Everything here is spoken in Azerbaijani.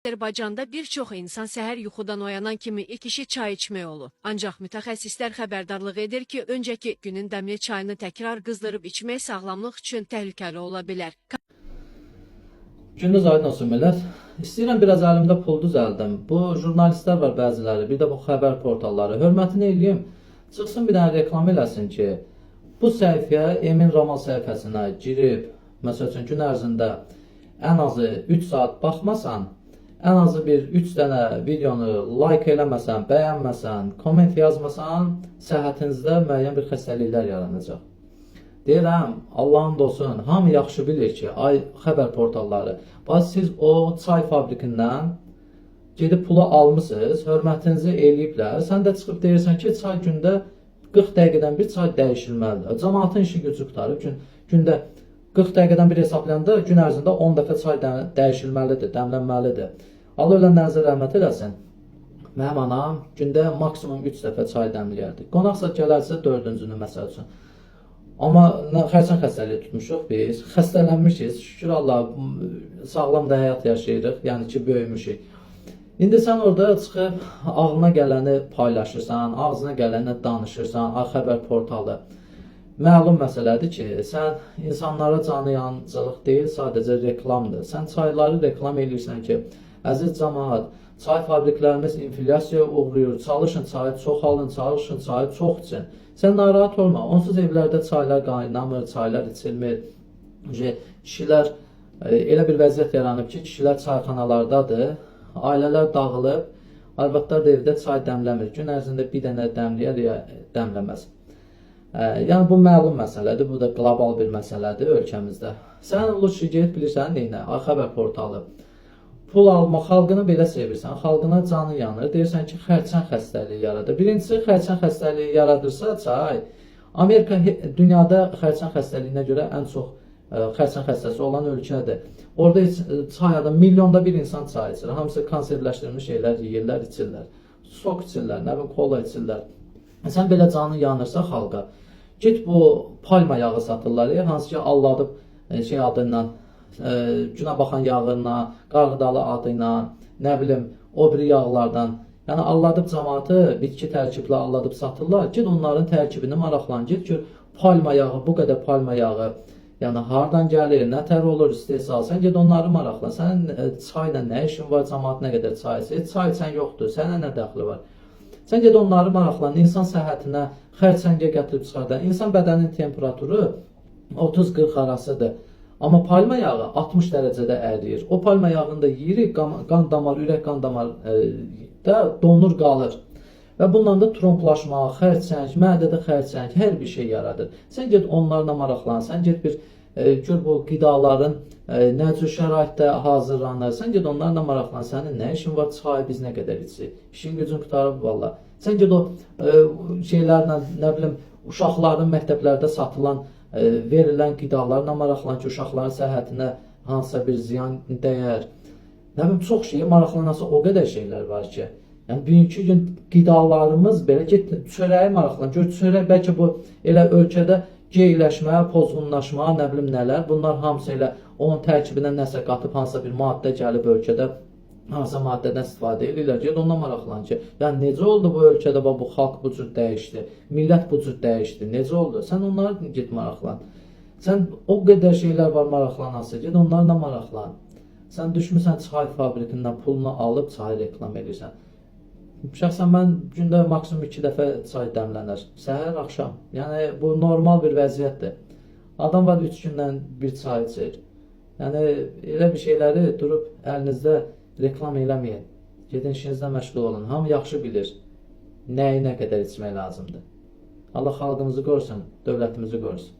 Azərbaycanda bir çox insan səhər yuxudan oyanan kimi ilk işi çay içmək olur. Ancaq mütəxəssislər xəbərdarlıq edir ki, öncəki günün dəmli çayını təkrar qızdırıb içmək sağlamlıq üçün təhlükəli ola bilər. Gündüz aydın olsun millət. İstəyirəm biraz əlimdə pul düzəldim. Bu jurnalistlər var bəziləri, bir də bu xəbər portalları. Hörmətini eləyim, çıxsın bir dənə reklam eləsin ki, bu səhifəyə, Emin Ramal səhifəsinə girib, məsəl üçün gün ərzində ən azı 3 saat baxmasan, ən azı bir 3 dənə videonu like eləməsən, bəyənməsən, komment yazmasan, səhhətinizdə müəyyən bir xəstəliklər yaranacaq. Deyirəm, Allahın olsun, hamı yaxşı bilir ki, xəbər portalları, siz o çay fabrikindən gedib pulu almışsınız, hörmətinizi eləyiblər, sən də çıxıb deyirsən ki, çay gündə 40 dəqiqədən bir çay dəyişilməlidir. Cəmaatın işi gücü qutarıb, gündə 40 dəqiqədən bir hesablayanda gün ərzində 10 dəfə çay dəyişilməlidir, dəmlənməlidir. Allah ölənlərinizə rəhmət eləsin. Mənim anam gündə maksimum 3 dəfə çay dəmləyərdi. Qonaqsa gələrsə 4-cünü məsəl üçün. Amma xərçəng xəstəliyi tutmuşuq biz, xəstələnmişiz. Şükür Allah, sağlam da həyat yaşayırıq, yəni ki, böyümüşük. İndi sən orada çıxıb ağlına gələni paylaşırsan, ağzına gələni danışırsan, xəbər portalı. Məlum məsələdir ki, sən insanlara canı yanıcılıq deyil, sadəcə reklamdır. Sən çayları reklam edirsən ki, əziz cəmaət, çay fabriklərimiz inflyasiyaya uğrayır, çalışın çayı çox alın, çalışın çayı çox için. Sən narahat olma, onsuz evlərdə çaylar qaynamır, çaylar içilmir. Kişilər, elə bir vəziyyət yaranıb ki, kişilər çayxanalardadır, ailələr dağılıb, arvadlar da evdə çay dəmləmir. Gün ərzində bir dənə dəmləyər ya dəmləməz. Yəni bu məlum məsələdir, bu da qlobal bir məsələdir ölkəmizdə. Sən lütfü get bilirsən neynə, xəbər portalı. Pul almaq, xalqını belə sevirsən, xalqına canı yanır, deyirsən ki, xərçəng xəstəliyi yaradır. Birincisi, xərçəng xəstəliyi yaradırsa çay, Amerika dünyada xərçəng xəstəliyinə görə ən çox xərçəng xəstəsi olan ölkədir. Orada çayada milyonda bir insan çay içir, hamısı konservləşdirilmiş şeylər yeyirlər, içirlər, sok içirlər, nə bilim, kola içirlər. Sən belə canı yanırsa xalqa, git bu palma yağı satırlar, hansı ki alladıb şey adından, günə baxan yağına, qarğıdalı adıyla, nə bilim, o biri yağlardan. Yəni alladıb cəmaatı bitki tərkibli alladıb satırlar. Ged onların tərkibini maraqlan, ged ki, palma yağı, bu qədər palma yağı, yəni hardan gəlir, nə tər olur istehsal, sən ged onları maraqlan. Sənin çayla nə işin var, cəmaat nə qədər çay içir, çay içən yoxdur, sənə nə dəxli var? Sən ged onları maraqlan, insan səhhətinə xərçəngə gətirib çıxardan, insan bədənin temperaturu 30-40 arasıdır. Amma palma yağı 60 dərəcədə əriyir. O palma yağını da yeyirik, qan damar, ürək qan damarda donur qalır. Və bundan da tromblaşma, xərçəng, mədədə xərçəng, hər bir şey yaradır. Sən get onlarla maraqlan, sən get bir gör bu qidaların nə cür şəraitdə hazırlanır, sən get onlarla maraqlan, sənin nə işin var, çayı biz nə qədər içir, işin gücün qutarıb valla. Sən get o şeylərlə, nə bilim, uşaqların məktəblərdə satılan verilən qidalarla maraqlan ki, uşaqların səhhətinə hansısa bir ziyan dəyər. Nə bilim, çox şeyə maraqlanası o qədər şeylər var ki. Yəni, bugünkü gün qidalarımız belə ki, çörəyi maraqlan. Gör, çörək bəlkə bu elə ölkədə geyləşmə, pozğunlaşma, nə bilim nələr, bunlar hamısı elə onun tərkibinə nəsə qatıb, hansısa bir maddə gəlib ölkədə, hansısa maddədən istifadə edirlər. Ged ondan maraqlan ki, yəni necə oldu bu ölkədə, bu xalq bu cür dəyişdi, millət bu cür dəyişdi, necə oldu? Sən onları ged maraqlan. Sən o qədər şeylər var maraqlanası, ged onlarla maraqlan. Sən düşmüsən çay fabrikindən pulunu alıb çay reklam edirsən. Şəxsən mən gündə maksimum 2 dəfə çay dəmlənər, səhər, axşam. Yəni bu normal bir vəziyyətdir. Adam var 3 gündən bir çay içir. Yəni elə bir şeyləri durub əlinizdə reklam eləməyin. Gedin işinizdə məşğul olun. Hamı yaxşı bilir nəyi nə qədər içmək lazımdır. Allah xalqımızı qorusun, dövlətimizi qorusun.